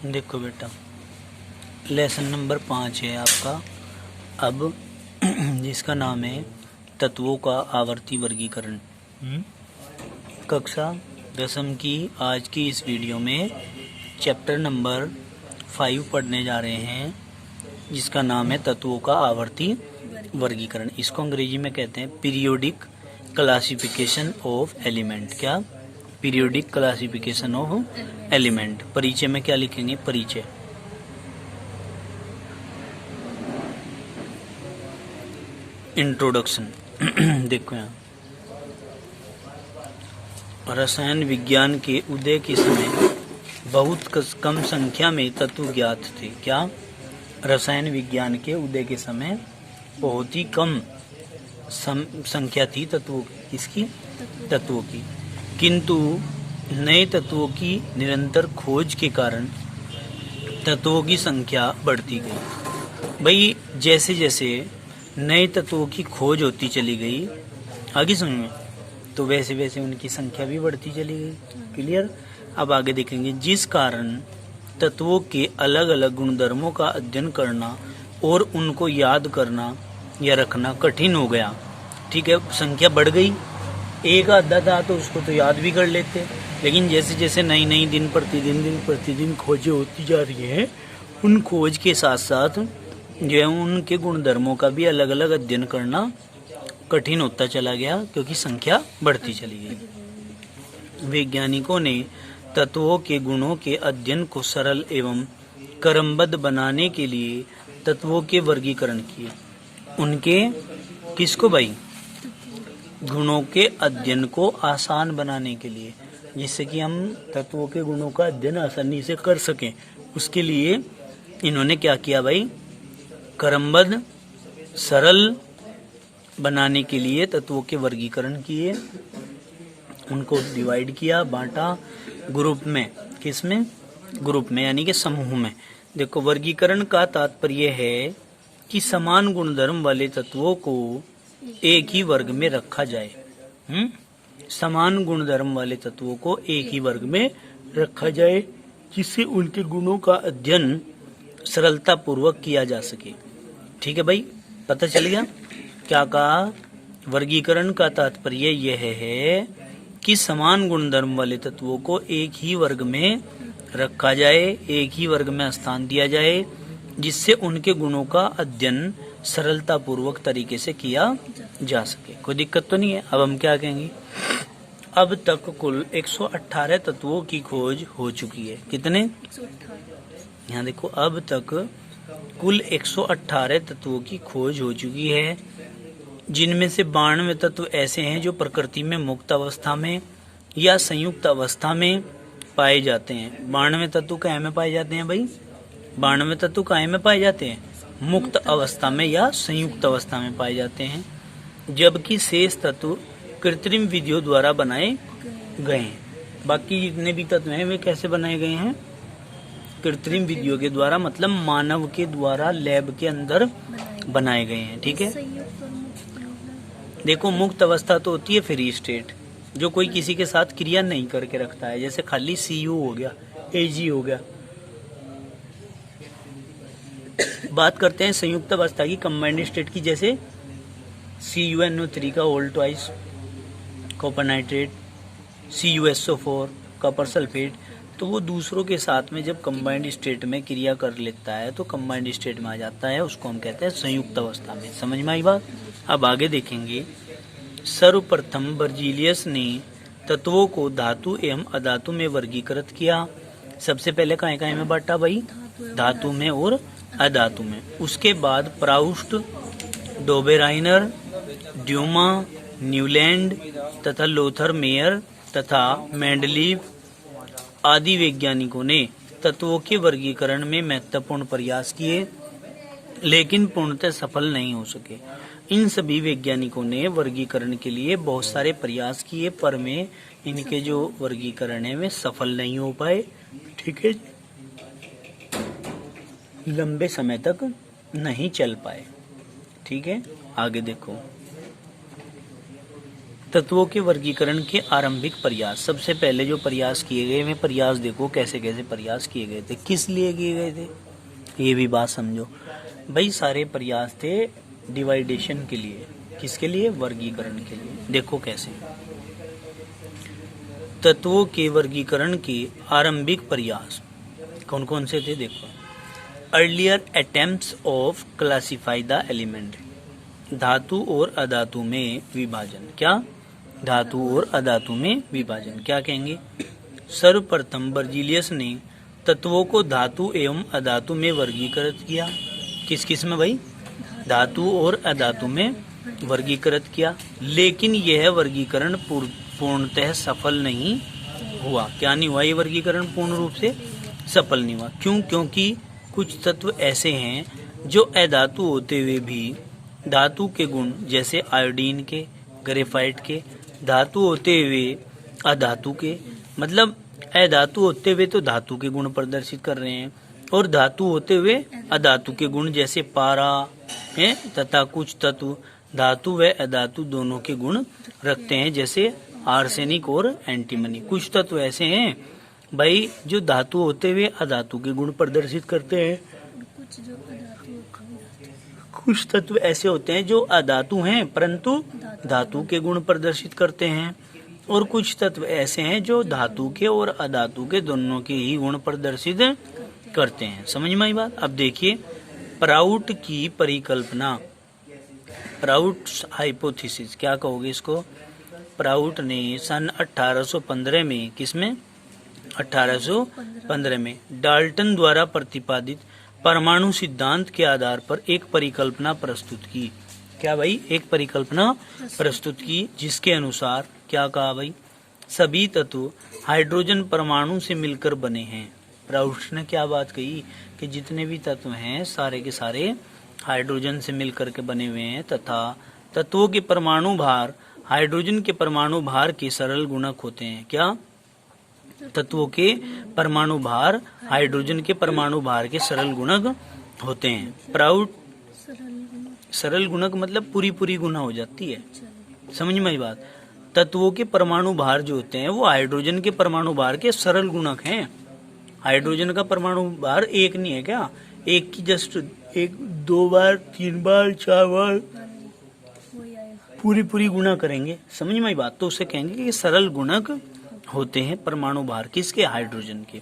देखो बेटा, lesson number 5 है आपका। अब जिसका नाम है तत्वों का आवर्ती वर्गीकरण। कक्षा 10वीं की आज की इस वीडियो में चैप्टर नंबर 5 पढ़ने जा रहे हैं, जिसका नाम है तत्वों का आवर्ती वर्गीकरण। इसको अंग्रेजी में कहते हैं पीरियोडिक क्लासिफिकेशन ऑफ एलिमेंट। क्या? Periodic classification of element. परिचय में क्या लिखेंगे? परिचय। इंट्रोडक्शन। देखो यहाँ, रसायन विज्ञान के उदय के समय बहुत कम संख्या में तत्व ज्ञात थे। क्या? रसायन विज्ञान के उदय के समय बहुत ही कम संख्या थी तत्वों की। इसकी तत्वों की। किंतु नए तत्वों की निरंतर खोज के कारण तत्वों की संख्या बढ़ती गई। भाई जैसे जैसे नए तत्वों की खोज होती चली गई, आगे समझ में, तो वैसे वैसे उनकी संख्या भी बढ़ती चली गई। क्लियर? अब आगे देखेंगे। जिस कारण तत्वों के अलग अलग गुणधर्मों का अध्ययन करना और उनको याद करना या रखना कठिन हो गया। ठीक है, संख्या बढ़ गई। एक आधा था तो उसको तो याद भी कर लेते, लेकिन जैसे जैसे नई नई दिन प्रतिदिन खोजें होती जा रही हैं, उन खोज के साथ साथ जो है उनके गुणधर्मों का भी अलग अलग अध्ययन करना कठिन होता चला गया, क्योंकि संख्या बढ़ती चली गई। वैज्ञानिकों ने तत्वों के गुणों के अध्ययन को सरल एवं क्रमबद्ध बनाने के लिए तत्वों के वर्गीकरण किए। उनके किसको भाई? गुणों के अध्ययन को आसान बनाने के लिए, जिससे कि हम तत्वों के गुणों का अध्ययन आसानी से कर सकें, उसके लिए इन्होंने क्या किया भाई? क्रमबद्ध सरल बनाने के लिए तत्वों के वर्गीकरण किए, उनको डिवाइड किया, बांटा ग्रुप में। किस में? ग्रुप में, यानी कि समूह में। देखो, वर्गीकरण का तात्पर्य है कि समान गुणधर्म वाले तत्वों को एक ही वर्ग में रखा जाए। समान गुणधर्म वाले तत्वों को एक ही वर्ग में रखा जाए, जिससे उनके गुणों का अध्ययन सरलता पूर्वक किया जा सके। ठीक है भाई, पता चल गया क्या कहा? वर्गीकरण का तात्पर्य यह है कि समान गुणधर्म वाले तत्वों को एक ही वर्ग में रखा जाए, एक ही वर्ग में स्थान दिया जाए, जिससे उनके गुणों का अध्ययन सरलता पूर्वक तरीके से किया जा सके। कोई दिक्कत तो नहीं है। अब हम क्या कहेंगे? अब तक कुल 118 तत्वों की खोज हो चुकी है। कितने? 118। यहाँ देखो, अब तक कुल 118 तत्वों की खोज हो चुकी है, जिनमें से 92 तत्व ऐसे हैं जो प्रकृति में मुक्त अवस्था में या संयुक्त अवस्था में पाए जाते हैं। 92 तत्व क्या में पाए जाते हैं भाई? 92 तत्व काय में पाए जाते हैं? मुक्त अवस्था में या संयुक्त अवस्था में पाए जाते हैं, जबकि शेष तत्व कृत्रिम विधियों द्वारा बनाए गए हैं। बाकी जितने भी तत्व हैं वे कैसे बनाए गए हैं? कृत्रिम विधियों के द्वारा, मतलब मानव के द्वारा लैब के अंदर बनाए गए हैं। ठीक है, देखो, मुक्त अवस्था तो होती है फ्री स्टेट, जो कोई किसी के साथ क्रिया नहीं करके रखता है, जैसे खाली CU हो गया, AG हो गया। बात करते हैं संयुक्त अवस्था की, कंबाइंड स्टेट की, जैसे CuNO3 का whole twice, copper nitrate, CuSO4, copper sulphate. तो वो दूसरों के साथ में जब कंबाइंड स्टेट में क्रिया कर लेता है तो कंबाइंड स्टेट में आ जाता है, उसको हम कहते हैं संयुक्त अवस्था में। समझ में आई बात? अब आगे देखेंगे। सर्वप्रथम बर्जीलियस ने तत्वों को धातु एवं अधातु में वर्गीकृत किया। सबसे पहले कहाँ में बांटा भाई? धातु में और अधातु में। उसके बाद प्राउस्ट, डोबेराइनर, ड्यूमा, न्यूलैंड तथा लोथर मेयर तथा मेंडलीव आदि वैज्ञानिकों ने तत्वों के वर्गीकरण में महत्वपूर्ण प्रयास किए, लेकिन पूर्णतः सफल नहीं हो सके। इन सभी वैज्ञानिकों ने वर्गीकरण के लिए बहुत सारे प्रयास किए, पर में इनके जो वर्गीकरण है वे सफल नहीं हो पाए। ठीक है, लंबे समय तक नहीं चल पाए। ठीक है, आगे देखो। तत्वों के वर्गीकरण के आरंभिक प्रयास। सबसे पहले जो प्रयास किए गए, वे प्रयास देखो कैसे कैसे प्रयास किए गए थे, किस लिए किए गए थे, ये भी बात समझो भाई। सारे प्रयास थे डिवाइडेशन के लिए। किसके लिए? वर्गीकरण के लिए। देखो कैसे तत्वों के वर्गीकरण के आरंभिक प्रयास कौन कौन से थे, देखो। Earlier attempts of classify the element, धातु और अधातु में विभाजन। क्या? धातु और अधातु में विभाजन। क्या कहेंगे? सर्वप्रथम बर्जीलियस ने तत्वों को धातु एवं अधातु में वर्गीकृत किया। किस किस में भाई? धातु और अधातु में वर्गीकृत किया, लेकिन यह वर्गीकरण पूर्णतः सफल नहीं हुआ। क्या नहीं हुआ? ये वर्गीकरण पूर्ण रूप से सफल नहीं हुआ। क्यों? क्योंकि कुछ तत्व ऐसे हैं जो अधातु होते हुए भी धातु के गुण, जैसे आयोडीन के, ग्रेफाइट के, धातु होते हुए अधातु के, मतलब अधातु होते हुए तो धातु के गुण प्रदर्शित कर रहे हैं, और धातु होते हुए अधातु के गुण, जैसे पारा है, तथा कुछ तत्व धातु व अधातु दोनों के गुण रखते हैं, जैसे आर्सेनिक और एंटीमनी। कुछ तत्व ऐसे हैं भाई जो धातु होते हुए अधातु के गुण प्रदर्शित करते हैं, कुछ तत्व ऐसे होते हैं जो अधातु हैं परंतु धातु के गुण प्रदर्शित करते हैं, और कुछ तत्व ऐसे हैं जो धातु के और अधातु के दोनों के ही गुण प्रदर्शित करते हैं। समझ में आई बात? अब देखिए प्राउट की परिकल्पना, प्राउट्स हाइपोथेसिस, क्या कहोगे इसको? प्राउट ने सन 1815 में, किसमें? 1815 में डाल्टन द्वारा प्रतिपादित परमाणु सिद्धांत के आधार पर एक परिकल्पना प्रस्तुत की। क्या भाई? एक परिकल्पना प्रस्तुत की, जिसके अनुसार क्या कहा भाई? सभी तत्व हाइड्रोजन परमाणु से मिलकर बने हैं। प्राउट ने क्या बात कही कि जितने भी तत्व हैं सारे के सारे हाइड्रोजन से मिलकर के बने हुए हैं, तथा तत्वों के परमाणु भार हाइड्रोजन के परमाणु भार के सरल गुणक होते हैं। क्या? तत्वों के परमाणु भार हाइड्रोजन के परमाणु भार के सरल गुणक होते हैं। प्राउट सरल गुणक मतलब पूरी पूरी गुना हो जाती है। समझ में आई बात? तत्वों के परमाणु भार जो होते हैं वो हाइड्रोजन के परमाणु भार के सरल गुणक हैं। हाइड्रोजन का परमाणु भार एक नहीं है क्या? एक की जस्ट एक, 2 बार, 3 बार, 4 बार पूरी पूरी गुना करेंगे। समझ में आई बात? तो उसे कहेंगे कि सरल गुणक होते हैं परमाणु भार किसके? हाइड्रोजन के।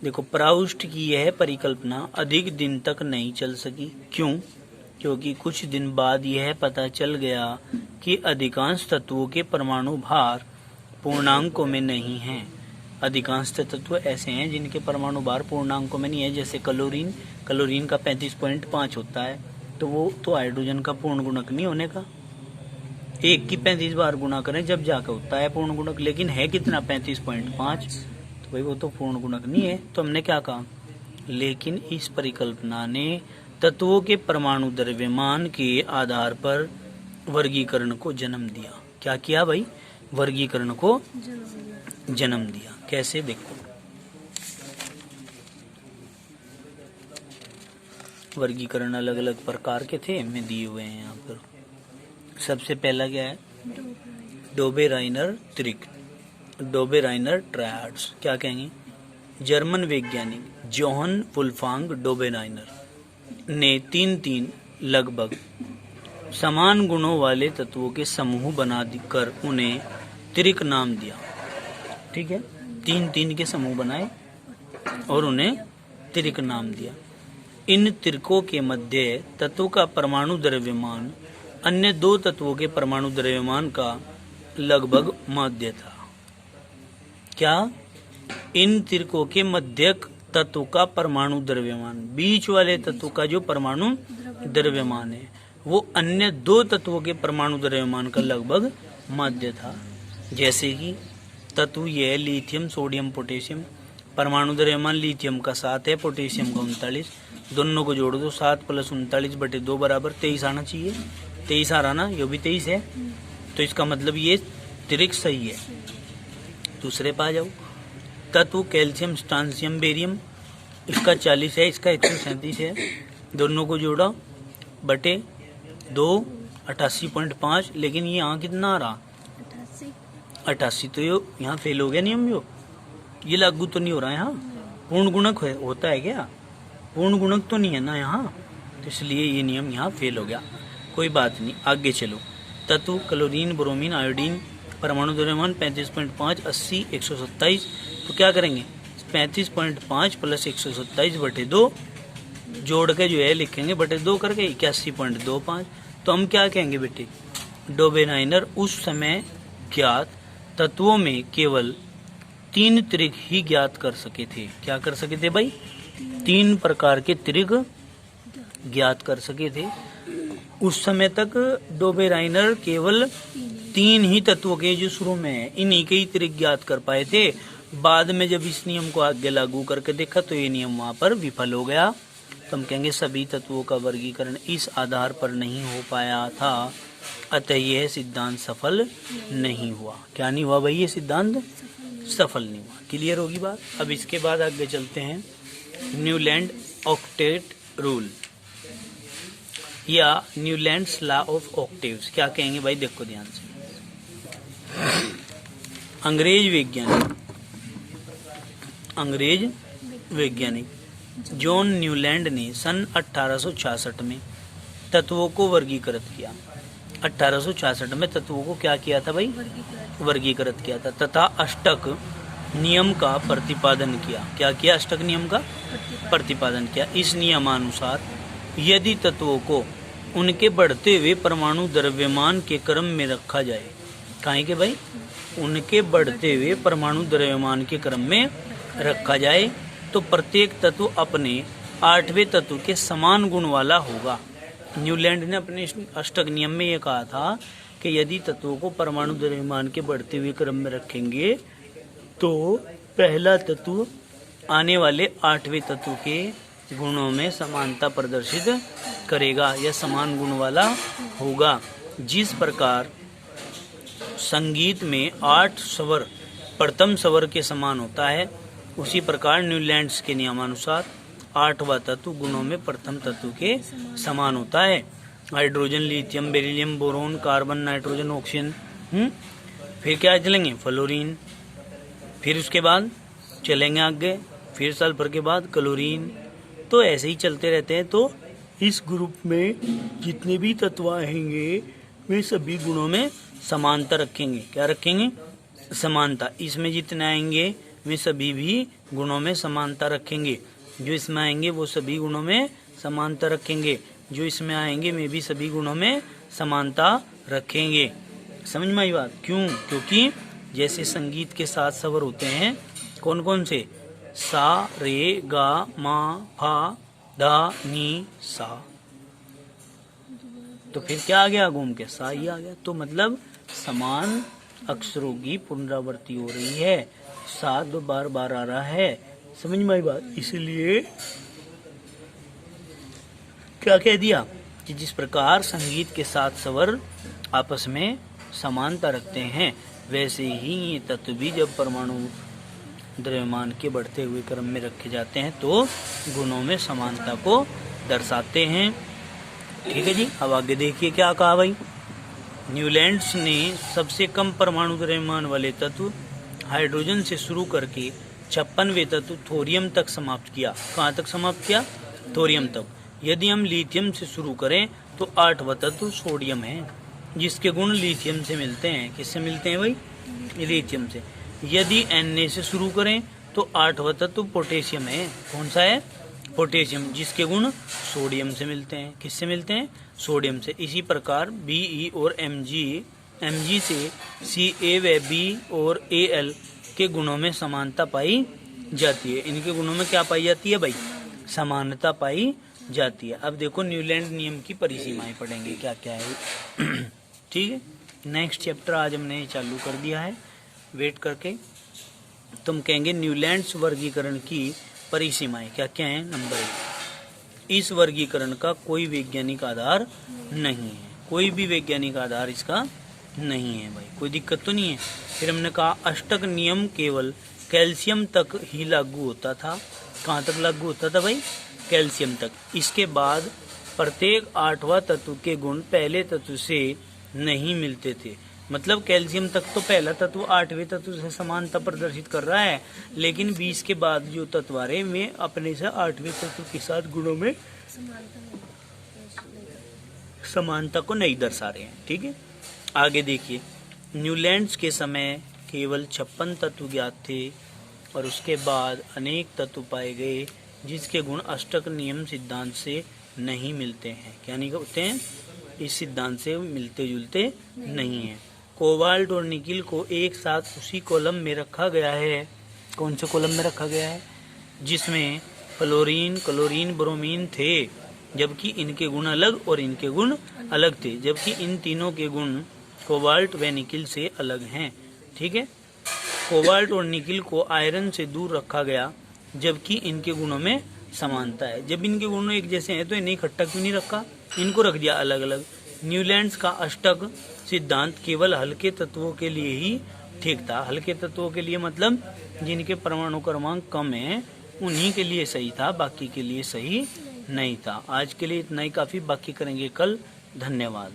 देखो प्राउस्ट की यह परिकल्पना अधिक दिन तक नहीं चल सकी। क्यों? क्योंकि कुछ दिन बाद यह पता चल गया कि अधिकांश तत्वों के परमाणु भार पूर्णांकों में नहीं हैं। अधिकांश तत्व ऐसे हैं जिनके परमाणु भार पूर्णांकों में नहीं है, जैसे क्लोरीन, क्लोरीन का 35.5 होता है, तो वो तो हाइड्रोजन का पूर्ण गुणक नहीं होने का। एक की 35 बार गुणा करें जब जाकर होता है पूर्ण गुणक, लेकिन है कितना? 35.5, तो भाई वो तो पूर्ण गुणक नहीं है। तो हमने क्या कहा? लेकिन इस परिकल्पना ने तत्वों के परमाणु द्रव्यमान के आधार पर वर्गीकरण को जन्म दिया। क्या किया भाई? वर्गीकरण को जन्म दिया। कैसे? देखो वर्गीकरण अलग अलग प्रकार के थे, में दिए हुए हैं यहाँ पर। सबसे पहला क्या है? डोबेराइनर त्रिक, डोबेराइनर ट्रायड्स। क्या कहेंगे? जर्मन वैज्ञानिक जोहन वुल्फांग डोबेराइनर ने 3 लगभग समान गुणों वाले तत्वों के समूह बनाकर उन्हें त्रिक नाम दिया। ठीक है, 3 के समूह बनाए और उन्हें त्रिक नाम दिया। इन त्रिकों के मध्य तत्व का परमाणु द्रव्यमान अन्य 2 तत्वों के परमाणु द्रव्यमान का लगभग माध्य था। क्या? इन त्रिकों के मध्यक तत्व का परमाणु द्रव्यमान, बीच वाले तत्व का जो परमाणु द्रव्यमान है वो अन्य 2 तत्वों के परमाणु द्रव्यमान का लगभग माध्य था। जैसे कि तत्व यह लिथियम, सोडियम, पोटेशियम, परमाणु द्रव्यमान लिथियम का 7 है, पोटेशियम का 39, दोनों को जोड़ दो 7 + 39/2 बराबर 23 आना चाहिए। 23 आ रहा ना? ये भी 23 है, तो इसका मतलब ये त्रिक सही है। दूसरे पे आ जाओ। तत्व कैल्शियम, स्ट्रांसियम, बेरियम, इसका 40 है, इसका 137 है, दोनों को जोड़ा बटे 2 88.5, लेकिन ये यहाँ कितना आ रहा? 88 तो यहाँ फेल हो गया नियम, जो ये लागू तो नहीं हो रहा है यहाँ। पूर्ण गुणक होता है क्या? पूर्ण गुणक तो नहीं है ना यहाँ, तो इसलिए ये नियम यहाँ फेल हो गया। कोई बात नहीं, आगे चलो। तत्व क्लोरीन, ब्रोमीन, आयोडीन, परमाणु द्रव्यमान 35.5, 80, 127। तो क्या करेंगे? 35.5 प्लस 127/2 जोड़ के जो है लिखेंगे /2 करके 81.25। तो हम क्या कहेंगे बेटे? डोबेनाइनर उस समय ज्ञात तत्वों में केवल 3 त्रिक ही ज्ञात कर सके थे। क्या कर सके थे भाई? 3 प्रकार के त्रिक ज्ञात कर सके थे। उस समय तक डोबेनाइनर केवल 3 ही तत्वों के जो शुरू में है इन्हीं के ही त्रिक ज्ञात कर पाए थे। बाद में जब इस नियम को आगे लागू करके देखा तो ये नियम वहां पर विफल हो गया। तो हम कहेंगे सभी तत्वों का वर्गीकरण इस आधार पर नहीं हो पाया था, अतः यह सिद्धांत सफल नहीं हुआ। क्या नहीं हुआ भाई? ये सिद्धांत सफल नहीं हुआ। क्लियर होगी बात? अब इसके बाद आगे चलते हैं। न्यूलैंड ऑक्टेट रूल या न्यूलैंड्स लॉ ऑफ ऑक्टेव्स। क्या कहेंगे भाई? देखो ध्यान से। अंग्रेज वैज्ञानिक जॉन न्यूलैंड ने सन 1866 में तत्वों को वर्गीकृत किया। 1866 में तत्वों को क्या किया था भाई? वर्गीकृत किया था, तथा अष्टक नियम का प्रतिपादन किया। क्या किया? अष्टक नियम का प्रतिपादन किया। इस नियमानुसार यदि तत्वों को उनके बढ़ते हुए परमाणु द्रव्यमान के क्रम में रखा जाए, काहे के भाई? उनके बढ़ते हुए परमाणु द्रव्यमान के क्रम में रखा जाए तो प्रत्येक तत्व अपने 8वें तत्व के समान गुण वाला होगा। न्यूलैंड ने अपने अष्टक नियम में ये कहा था कि यदि तत्वों को परमाणु द्रव्यमान के बढ़ते हुए क्रम में रखेंगे तो पहला तत्व आने वाले 8वें तत्व के गुणों में समानता प्रदर्शित करेगा या समान गुण वाला होगा। जिस प्रकार संगीत में 8 स्वर प्रथम स्वर के समान होता है, उसी प्रकार न्यूलैंड्स के नियमानुसार 8वां तत्व गुणों में प्रथम तत्व के समान होता है। Hydrogen, lithium, beryllium, boron, carbon, nitrogen, oxygen. फिर क्या चलेंगे? फ्लोरीन। फिर उसके बाद चलेंगे आगे, फिर सल्फर के बाद क्लोरीन। तो ऐसे ही चलते रहते हैं। तो इस ग्रुप में जितने भी तत्व आएंगे वे सभी गुणों में समानता रखेंगे। क्या रखेंगे? समानता। इसमें जितने आएंगे वे सभी भी गुणों में समानता रखेंगे। जो इसमें आएंगे वो सभी गुणों में समानता रखेंगे। जो इसमें आएंगे वे भी सभी गुणों में समानता रखेंगे। समझ में आई बात? क्यों? क्योंकि जैसे संगीत के 7 स्वर होते हैं, कौन कौन से? सा, रे, गा, मा, फा, धा, नी, सा। तो फिर क्या आ गया? घूम के सा ही आ गया। तो मतलब समान अक्षरों की पुनरावृत्ति हो रही है। सा 2 बार आ रहा है। समझ में आई बात? इसलिए क्या कह दिया कि जिस प्रकार संगीत के 7 स्वर आपस में समानता रखते हैं, वैसे ही ये तत्व भी जब परमाणु द्रव्यमान के बढ़ते हुए क्रम में रखे जाते हैं तो गुणों में समानता को दर्शाते हैं। ठीक है जी। अब आगे देखिए क्या कहा भाई। न्यूलैंड्स ने सबसे कम परमाणु द्रव्यमान वाले तत्व हाइड्रोजन से शुरू करके 56वें तत्व थोरियम तक समाप्त किया। कहाँ तक समाप्त किया? थोरियम तक। यदि हम लिथियम से शुरू करें तो 8वां तत्व सोडियम है, जिसके गुण लिथियम से मिलते हैं। किससे मिलते हैं भाई? लिथियम से। यदि Na से शुरू करें तो 8वां तत्व पोटेशियम है। कौन सा है? पोटेशियम, जिसके गुण सोडियम से मिलते हैं। किससे मिलते हैं? सोडियम से। इसी प्रकार Be और Mg से Ca व B और Al के गुणों में समानता पाई जाती है। इनके गुणों में क्या पाई जाती है भाई? समानता पाई जाती है। अब देखो न्यूलैंड नियम की परिसीमाएं पढ़ेंगे क्या क्या है। ठीक है। नेक्स्ट चैप्टर आज हमने चालू कर दिया है, वेट करके। तुम कहेंगे न्यूलैंड्स वर्गीकरण की परिसीमाएं क्या क्या है। नंबर 1, इस वर्गीकरण का कोई वैज्ञानिक आधार नहीं है। कोई भी वैज्ञानिक आधार इसका नहीं है भाई, कोई दिक्कत तो नहीं है। फिर हमने कहा अष्टक नियम केवल कैल्शियम तक ही लागू होता था। कहाँ तक लागू होता था भाई? कैल्शियम तक। इसके बाद प्रत्येक 8वां तत्व के गुण पहले तत्व से नहीं मिलते थे। मतलब कैल्शियम तक तो पहला तत्व 8वें तत्व से समानता प्रदर्शित कर रहा है, लेकिन 20 के बाद जो तत्व आ रहे वे अपने से 8वें तत्व के साथ गुणों में समानता को नहीं दर्शा रहे हैं। ठीक है, आगे देखिए, न्यूलैंड्स के समय केवल 56 तत्व ज्ञात थे और उसके बाद अनेक तत्व पाए गए जिसके गुण अष्टक नियम सिद्धांत से नहीं मिलते हैं। क्या नहीं होते हैं? इस सिद्धांत से मिलते जुलते नहीं है। कोबाल्ट और निकिल को एक साथ उसी कॉलम में रखा गया है। कौन से कॉलम में रखा गया है? जिसमें फ्लोरीन, क्लोरीन, ब्रोमीन थे, जबकि इनके गुण अलग और इनके गुण अलग थे, जबकि इन तीनों के गुण कोबाल्ट व निकिल से अलग हैं। ठीक है, कोबाल्ट और निकिल को आयरन से दूर रखा गया, जबकि इनके गुणों में समानता है। जब इनके गुण एक जैसे हैं तो इन्हें इकट्ठा क्यों नहीं रखा, इनको रख दिया अलग अलग। न्यूलैंड्स का अष्टक सिद्धांत केवल हल्के तत्वों के लिए ही ठीक था। हल्के तत्वों के लिए मतलब जिनके परमाणु क्रमांक कम है उन्हीं के लिए सही था, बाकी के लिए सही नहीं था। आज के लिए इतना ही काफी, बाकी करेंगे कल। धन्यवाद।